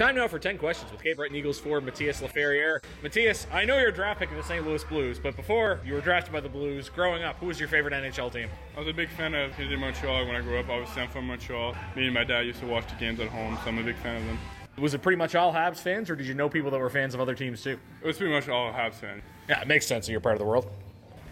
Time now for 10 questions with Cape Breton Eagles forward Mathias Laferrière. Matthias, I know you're a draft pick of the St. Louis Blues, but before you were drafted by the Blues, growing up, who was your favorite NHL team? I was a big fan of Canadian Montreal when I grew up. Obviously, I'm from Montreal. Me and my dad used to watch the games at home, so I'm a big fan of them. Was it pretty much all Habs fans, or did you know people that were fans of other teams too? It was pretty much all Habs fans. Yeah, it makes sense that you're part of the world.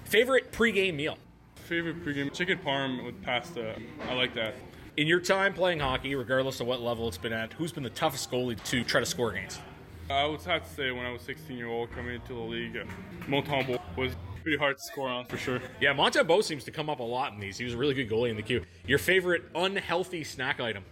Favorite pregame meal? Favorite pregame? Chicken parm with pasta. I like that. In your time playing hockey, regardless of what level it's been at, who's been the toughest goalie to try to score against? I would have to say when I was 16-year-old coming into the league, Montembeault was pretty hard to score on for sure. Yeah, Montembeault seems to come up a lot in these. He was a really good goalie in the queue. Your favorite unhealthy snack item?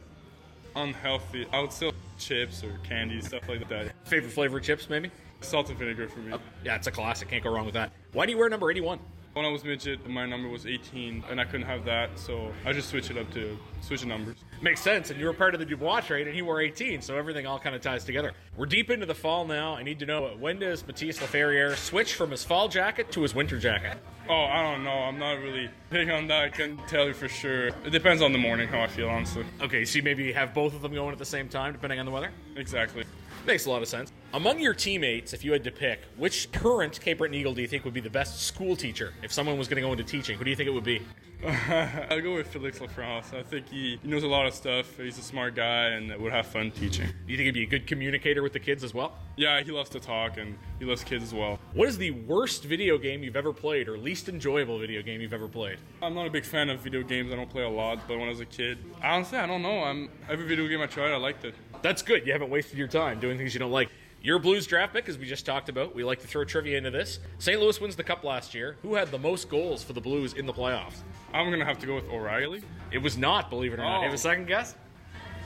Unhealthy. I would say chips or candy, stuff like that. Favorite flavor of chips, maybe? Salt and vinegar for me. Yeah, it's a classic. Can't go wrong with that. Why do you wear number 81? When I was midget, my number was 18, and I couldn't have that, so I just switched it up to switch the numbers. Makes sense, and you were part of the Dubois trade, and he wore 18, so everything all kind of ties together. We're deep into the fall now. I need to know, when does Mathias Laferrière switch from his fall jacket to his winter jacket? Oh, I don't know. I'm not really big on that. I can't tell you for sure. It depends on the morning, how I feel, honestly. Okay, so you maybe have both of them going at the same time, depending on the weather? Exactly. Makes a lot of sense. Among your teammates, if you had to pick, which current Cape Breton Eagle do you think would be the best school teacher? If someone was going to go into teaching, who do you think it would be? I'll go with Pierre-Luc. I think he knows a lot of stuff. He's a smart guy and would have fun teaching. Do you think he'd be a good communicator with the kids as well? Yeah, he loves to talk and he loves kids as well. What is the worst video game you've ever played or least enjoyable video game you've ever played? I'm not a big fan of video games. I don't play a lot, but when I was a kid, honestly, I don't know. Every video game I tried, I liked it. That's good. You haven't wasted your time doing things you don't like. Your Blues draft pick, as we just talked about. We like to throw trivia into this. St. Louis wins the Cup last year. Who had the most goals for the Blues in the playoffs? I'm going to have to go with O'Reilly. It was not, believe it or not. You have a second guess?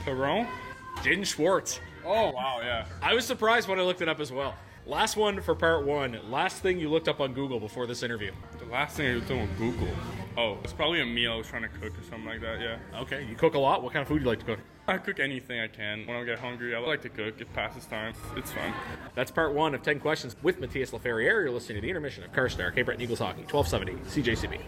Perron? Jaden Schwartz. Oh, wow, yeah. I was surprised when I looked it up as well. Last one for part one. Last thing you looked up on Google before this interview. The last thing I looked up on Google? Oh, it's probably a meal I was trying to cook or something like that, yeah. Okay, you cook a lot? What kind of food do you like to cook? I cook anything I can. When I get hungry, I like to cook. It passes time. It's fun. That's part one of 10 questions with Mathias Laferrière. You're listening to the intermission of Carstar, Cape Breton Eagles Hockey, 1270 CJCB.